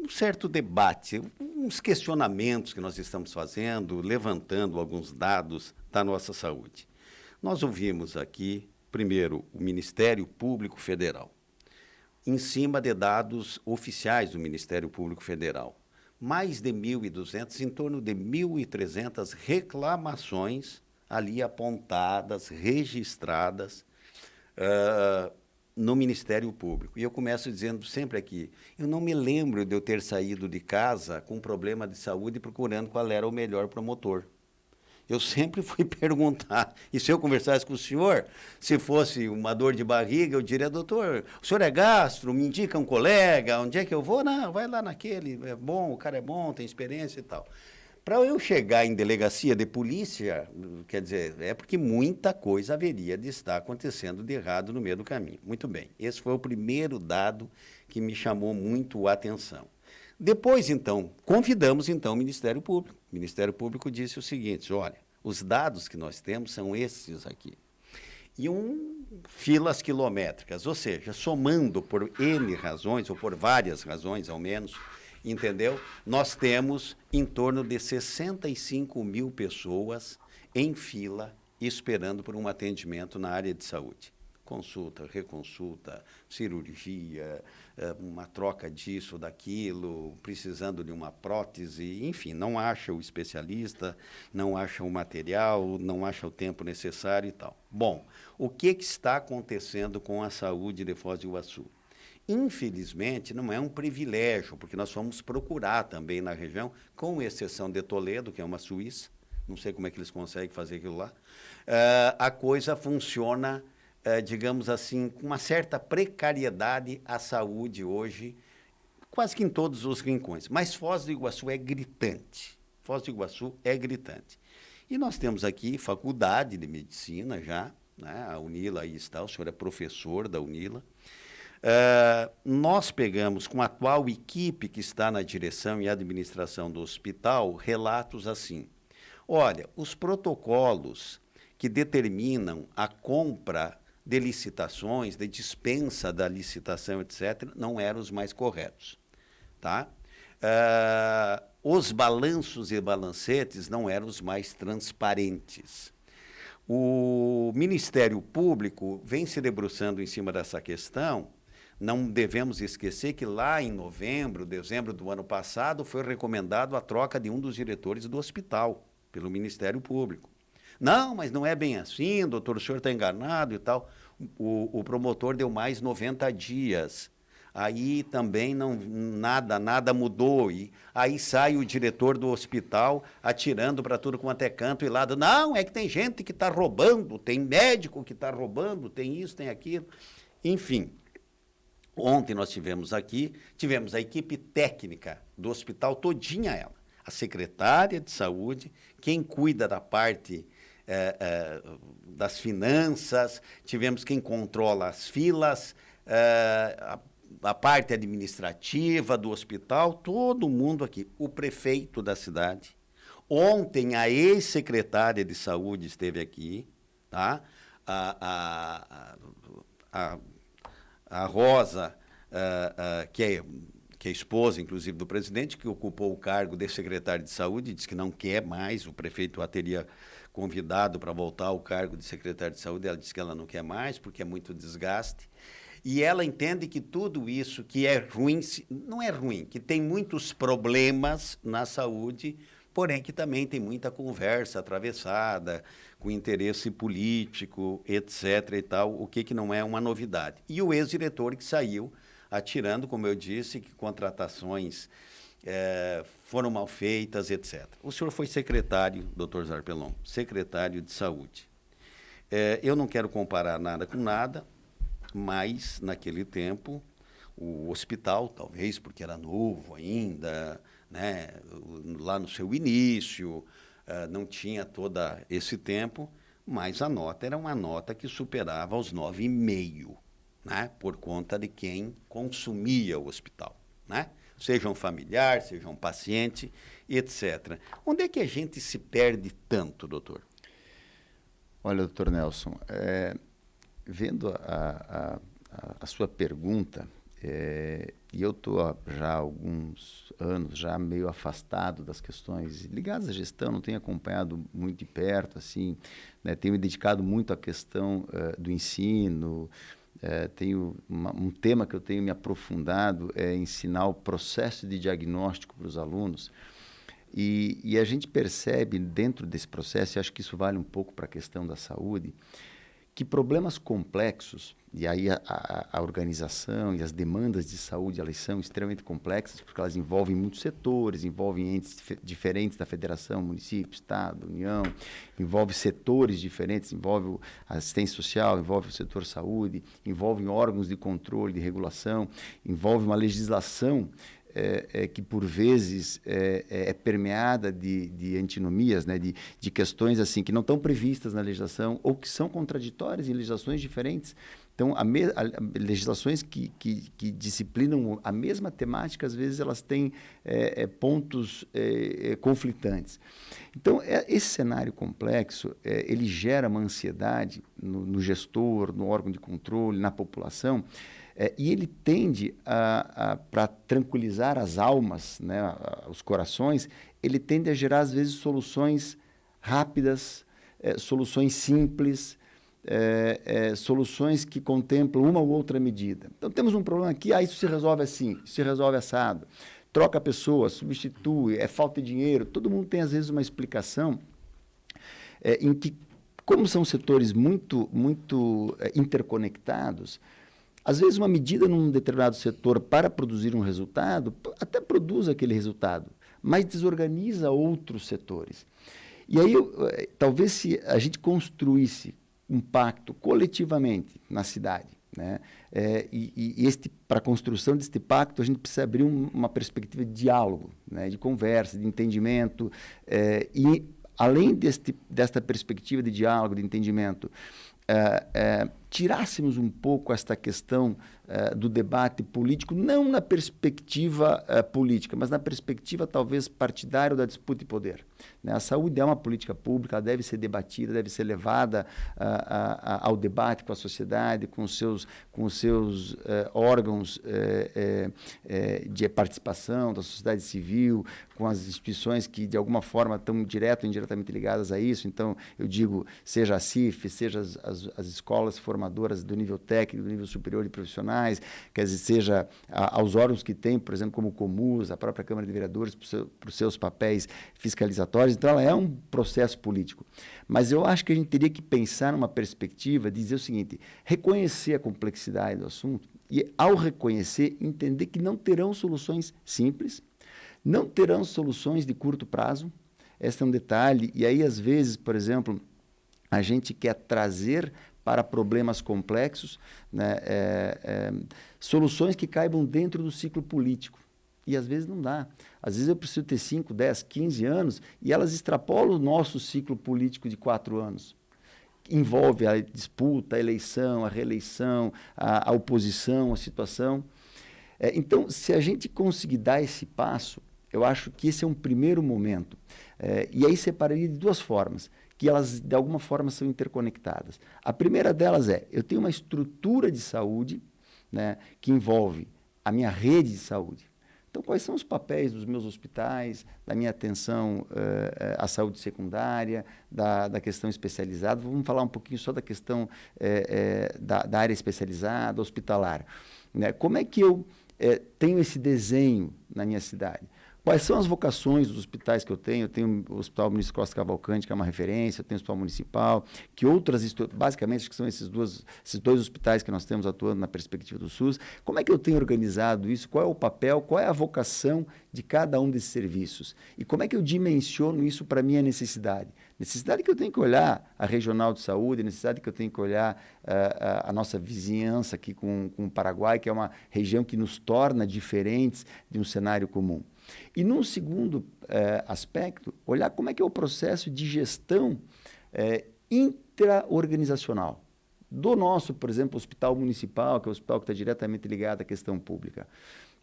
um certo debate, uns questionamentos que nós estamos fazendo, levantando alguns dados da nossa saúde. Nós ouvimos aqui, primeiro, o Ministério Público Federal, em cima de dados oficiais do Ministério Público Federal. Mais de 1.200, em torno de 1.300 reclamações ali apontadas, registradas no Ministério Público. E eu começo dizendo sempre aqui, eu não me lembro de eu ter saído de casa com um problema de saúde procurando qual era o melhor promotor. Eu sempre fui perguntar, e se eu conversasse com o senhor, se fosse uma dor de barriga, eu diria, doutor, o senhor é gastro, me indica um colega, onde é que eu vou? Não, vai lá naquele, é bom, o cara é bom, tem experiência e tal. Para eu chegar em delegacia de polícia, quer dizer, é porque muita coisa haveria de estar acontecendo de errado no meio do caminho. Muito bem, esse foi o primeiro dado que me chamou muito a atenção. Depois, então, convidamos, então, o Ministério Público. O Ministério Público disse o seguinte, olha, os dados que nós temos são esses aqui. E filas quilométricas, ou seja, somando por N razões, ou por várias razões, ao menos, entendeu? Nós temos em torno de 65 mil pessoas em fila esperando por um atendimento na área de saúde. Consulta, reconsulta, cirurgia, uma troca disso, daquilo, precisando de uma prótese, enfim, não acha o especialista, não acha o material, não acha o tempo necessário e tal. Bom, o que está acontecendo com a saúde de Foz do Iguaçu? Infelizmente, não é um privilégio, porque nós fomos procurar também na região, com exceção de Toledo, que é uma Suíça, não sei como é que eles conseguem fazer aquilo lá, a coisa funciona, digamos assim, com uma certa precariedade a saúde hoje, quase que em todos os rincões. Mas Foz do Iguaçu é gritante. Foz do Iguaçu é gritante. E nós temos aqui faculdade de medicina já, né? A UNILA aí está, o senhor é professor da UNILA. Nós pegamos, com a atual equipe que está na direção e administração do hospital, relatos assim. Olha, os protocolos que determinam a compra de licitações, de dispensa da licitação, etc., não eram os mais corretos. Tá? Os balanços e balancetes não eram os mais transparentes. O Ministério Público vem se debruçando em cima dessa questão. Não devemos esquecer que lá em novembro, dezembro do ano passado, foi recomendado a troca de um dos diretores do hospital pelo Ministério Público. Não, mas não é bem assim, doutor, o senhor está enganado e tal. O promotor deu mais 90 dias. Aí também nada mudou. E aí sai o diretor do hospital atirando para tudo quanto é canto e lado. Não, é que tem gente que está roubando, tem médico que está roubando, tem isso, tem aquilo. Enfim, ontem nós tivemos a equipe técnica do hospital todinha ela. A secretária de saúde, quem cuida da parte das finanças, tivemos quem controla as filas, a parte administrativa do hospital, todo mundo aqui. O prefeito da cidade. Ontem, a ex-secretária de saúde esteve aqui, tá? A Rosa, que é esposa, inclusive, do presidente, que ocupou o cargo de secretário de saúde, disse que não quer mais, o prefeito a teria convidado para voltar ao cargo de secretário de saúde, ela disse que ela não quer mais, porque é muito desgaste. E ela entende que tudo isso que é ruim, não é ruim, que tem muitos problemas na saúde, porém que também tem muita conversa atravessada, com interesse político, etc. e tal, o que não é uma novidade. E o ex-diretor que saiu atirando, como eu disse, que contratações foram mal feitas, etc. O senhor foi secretário, doutor Zarpellon, secretário de saúde. Eu não quero comparar nada com nada, mas, naquele tempo, o hospital, talvez porque era novo ainda, né, lá no seu início, não tinha todo esse tempo, mas a nota era uma nota que superava os 9,5, né, por conta de quem consumia o hospital, né? Seja um familiar, seja um paciente, etc. Onde é que a gente se perde tanto, doutor? Olha, doutor Nelson, vendo a sua pergunta, E eu estou já há alguns anos já meio afastado das questões ligadas à gestão, não tenho acompanhado muito de perto, assim, né? Tenho me dedicado muito à questão do ensino. Tenho um tema que eu tenho me aprofundado é ensinar o processo de diagnóstico para os alunos. E a gente percebe dentro desse processo, e acho que isso vale um pouco para a questão da saúde, que problemas complexos, e aí a organização e as demandas de saúde, elas são extremamente complexas, porque elas envolvem muitos setores, envolvem entes diferentes da federação, município, estado, união, envolve setores diferentes, envolve a assistência social, envolve o setor saúde, envolve órgãos de controle, de regulação, envolve uma legislação que por vezes é permeada de antinomias, né, de questões assim que não estão previstas na legislação ou que são contraditórias em legislações diferentes. Então, legislações que disciplinam a mesma temática, às vezes elas têm pontos conflitantes. Então, esse cenário complexo, ele gera uma ansiedade no gestor, no órgão de controle, na população, e ele tende para tranquilizar as almas, né, os corações, ele tende a gerar, às vezes, soluções rápidas, soluções simples, soluções que contemplam uma ou outra medida. Então, temos um problema aqui, isso se resolve assim, isso se resolve assado. Troca a pessoa, substitui, falta de dinheiro. Todo mundo tem, às vezes, uma explicação em que, como são setores muito interconectados, às vezes, uma medida num determinado setor para produzir um resultado, até produz aquele resultado, mas desorganiza outros setores. E aí, talvez se a gente construísse um pacto coletivamente na cidade, né? Para a construção deste pacto, a gente precisa abrir uma perspectiva de diálogo, né? De conversa, de entendimento, e além desta perspectiva de diálogo, de entendimento, tirássemos um pouco esta questão do debate político, não na perspectiva política, mas na perspectiva talvez partidária da disputa de poder. Né? A saúde é uma política pública, ela deve ser debatida, deve ser levada ao debate com a sociedade, com os seus órgãos de participação da sociedade civil, com as instituições que de alguma forma estão direto ou indiretamente ligadas a isso. Então, eu digo, seja a CIF, seja as escolas formadoras do nível técnico, do nível superior de profissionais, quer dizer, seja aos órgãos que tem, por exemplo, como o Comus, a própria Câmara de Vereadores, para os seus papéis fiscalizatórios. Então, ela é um processo político. Mas eu acho que a gente teria que pensar numa perspectiva de dizer o seguinte, reconhecer a complexidade do assunto e, ao reconhecer, entender que não terão soluções simples, não terão soluções de curto prazo. Esse é um detalhe. E aí, às vezes, por exemplo, a gente quer trazer para problemas complexos, né, soluções que caibam dentro do ciclo político. E às vezes não dá. Às vezes eu preciso ter 5, 10, 15 anos e elas extrapolam o nosso ciclo político de 4 anos. Envolve a disputa, a eleição, a reeleição, a oposição, a situação. Então, se a gente conseguir dar esse passo, eu acho que esse é um primeiro momento. E aí separaria de duas formas, que elas, de alguma forma, são interconectadas. A primeira delas eu tenho uma estrutura de saúde, né, que envolve a minha rede de saúde. Então, quais são os papéis dos meus hospitais, da minha atenção à saúde secundária, da questão especializada? Vamos falar um pouquinho só da questão da área especializada, hospitalar. Né? Como é que eu tenho esse desenho na minha cidade? Quais são as vocações dos hospitais que eu tenho? Eu tenho o Hospital Municipal Costa Cavalcante, que é uma referência, eu tenho o Hospital Municipal, que basicamente, acho que são esses dois hospitais que nós temos atuando na perspectiva do SUS. Como é que eu tenho organizado isso? Qual é o papel, qual é a vocação de cada um desses serviços? E como é que eu dimensiono isso para a minha necessidade? Necessidade que eu tenho que olhar a regional de saúde, necessidade que eu tenho que olhar a nossa vizinhança aqui com o Paraguai, que é uma região que nos torna diferentes de um cenário comum. E num segundo aspecto, olhar como é que é o processo de gestão intra-organizacional do nosso, por exemplo, hospital municipal, que é o hospital que está diretamente ligado à questão pública.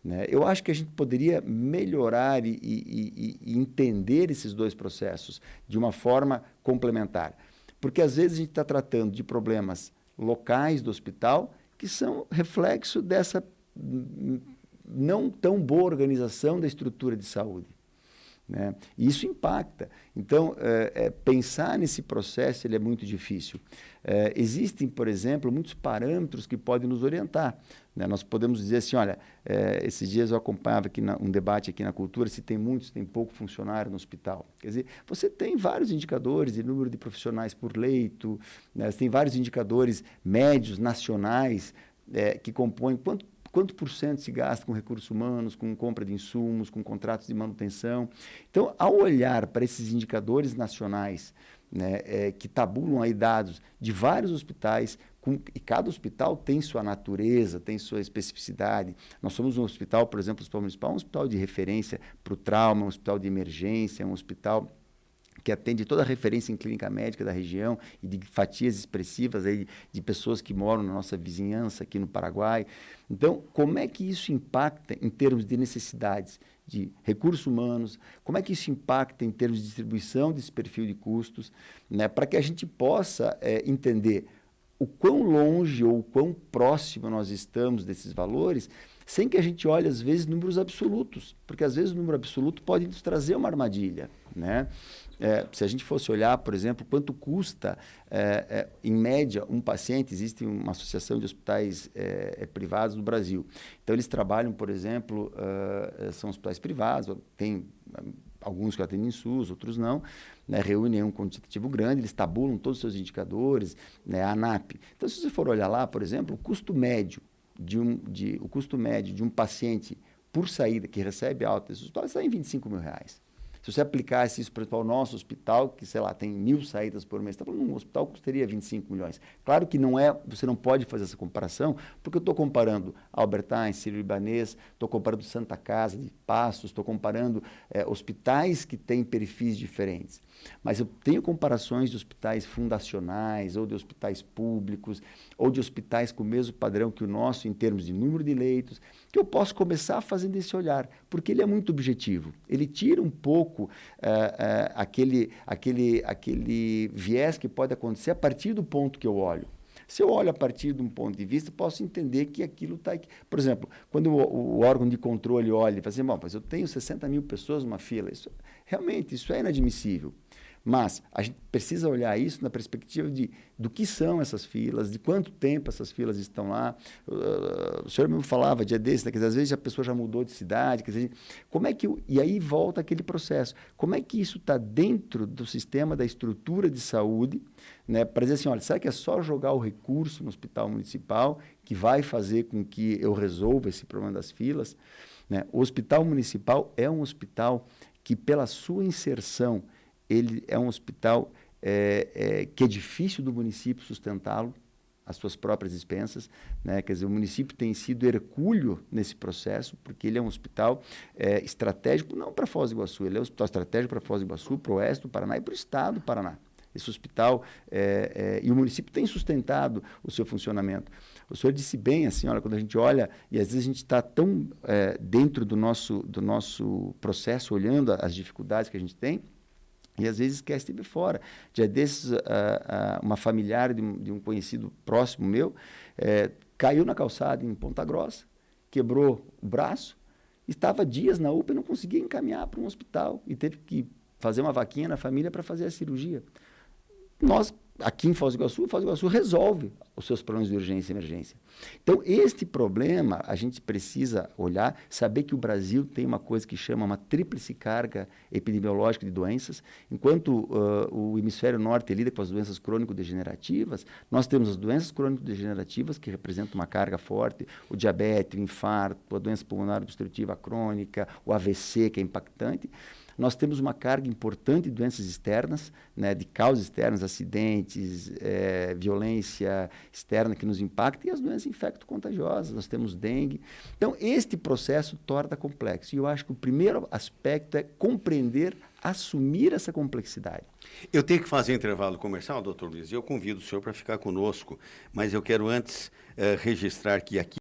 Né? Eu acho que a gente poderia melhorar e entender esses dois processos de uma forma complementar. Porque, às vezes, a gente está tratando de problemas locais do hospital que são reflexo dessa não tão boa organização da estrutura de saúde, né? E isso impacta. Então, pensar nesse processo ele é muito difícil. Existem, por exemplo, muitos parâmetros que podem nos orientar, né? Nós podemos dizer assim, olha, esses dias eu acompanhava aqui um debate aqui na Cultura, se tem muito, se tem pouco funcionário no hospital. Quer dizer, você tem vários indicadores de número de profissionais por leito, né? Você tem vários indicadores médios, nacionais, que compõem quanto por cento se gasta com recursos humanos, com compra de insumos, com contratos de manutenção. Então, ao olhar para esses indicadores nacionais, né, que tabulam aí dados de vários hospitais, e cada hospital tem sua natureza, tem sua especificidade. Nós somos um hospital, por exemplo, o Hospital Municipal, um hospital de referência para o trauma, um hospital de emergência, um hospital que atende toda a referência em clínica médica da região e de fatias expressivas aí de pessoas que moram na nossa vizinhança aqui no Paraguai. Então, como é que isso impacta em termos de necessidades de recursos humanos? Como é que isso impacta em termos de distribuição desse perfil de custos, né, para que a gente possa entender o quão longe ou o quão próximo nós estamos desses valores, sem que a gente olhe, às vezes, números absolutos, porque, às vezes, o número absoluto pode nos trazer uma armadilha, né? Se a gente fosse olhar, por exemplo, quanto custa, em média, um paciente, existe uma associação de hospitais privados no Brasil. Então, eles trabalham, por exemplo, são hospitais privados, tem alguns que atendem SUS, outros não, né, reúnem um quantitativo grande, eles tabulam todos os seus indicadores, né, a ANAP. Então, se você for olhar lá, por exemplo, o custo médio de um paciente por saída que recebe alta desse hospital está em R$ 25.000. Se você aplicasse isso, por exemplo, ao nosso hospital, que, sei lá, tem 1.000 saídas por mês, está falando, um hospital custaria 25 milhões. Claro que você não pode fazer essa comparação, porque eu estou comparando Albert Einstein, Sírio-Libanês, estou comparando Santa Casa de Passos, estou comparando hospitais que têm perfis diferentes. Mas eu tenho comparações de hospitais fundacionais, ou de hospitais públicos, ou de hospitais com o mesmo padrão que o nosso, em termos de número de leitos, que eu posso começar fazendo esse olhar, porque ele é muito objetivo. Ele tira um pouco aquele viés que pode acontecer a partir do ponto que eu olho. Se eu olho a partir de um ponto de vista, posso entender que aquilo está aqui. Por exemplo, quando o órgão de controle olha e fala assim, bom, mas eu tenho 60 mil pessoas numa fila, realmente isso é inadmissível. Mas a gente precisa olhar isso na perspectiva do que são essas filas, de quanto tempo essas filas estão lá. O senhor mesmo falava dia desse, né, que às vezes a pessoa já mudou de cidade, quer dizer, e aí volta aquele processo. Como é que isso está dentro do sistema da estrutura de saúde, né, para dizer assim, olha, será que é só jogar o recurso no hospital municipal que vai fazer com que eu resolva esse problema das filas? Né? O hospital municipal é um hospital que, pela sua inserção, ele é um hospital que é difícil do município sustentá-lo, as suas próprias despensas, né? Quer dizer, o município tem sido hercúleo nesse processo, porque ele é um hospital estratégico, não para Foz do Iguaçu, ele é um hospital estratégico para Foz do Iguaçu, para o oeste do Paraná e para o estado do Paraná. Esse hospital, e o município tem sustentado o seu funcionamento. O senhor disse bem, assim, olha, quando a gente olha, e às vezes a gente está tão dentro do nosso processo, olhando as dificuldades que a gente tem, e às vezes esquece de ver fora. Dia desses, uma familiar de um conhecido próximo meu caiu na calçada em Ponta Grossa, quebrou o braço, estava dias na UPA e não conseguia encaminhar para um hospital e teve que fazer uma vaquinha na família para fazer a cirurgia. Nós, aqui em Foz do Iguaçu resolve os seus problemas de urgência e emergência. Então, este problema, a gente precisa olhar, saber que o Brasil tem uma coisa que chama uma tríplice carga epidemiológica de doenças. Enquanto o hemisfério norte lida com as doenças crônico-degenerativas, nós temos as doenças crônico-degenerativas, que representam uma carga forte, o diabetes, o infarto, a doença pulmonar obstrutiva crônica, o AVC, que é impactante. Nós temos uma carga importante de doenças externas, né, de causas externas, acidentes, violência externa que nos impacta, e as doenças infecto-contagiosas. Nós temos dengue. Então, este processo torna complexo. E eu acho que o primeiro aspecto é compreender, assumir essa complexidade. Eu tenho que fazer intervalo comercial, doutor Luiz, e eu convido o senhor para ficar conosco, mas eu quero antes registrar que aqui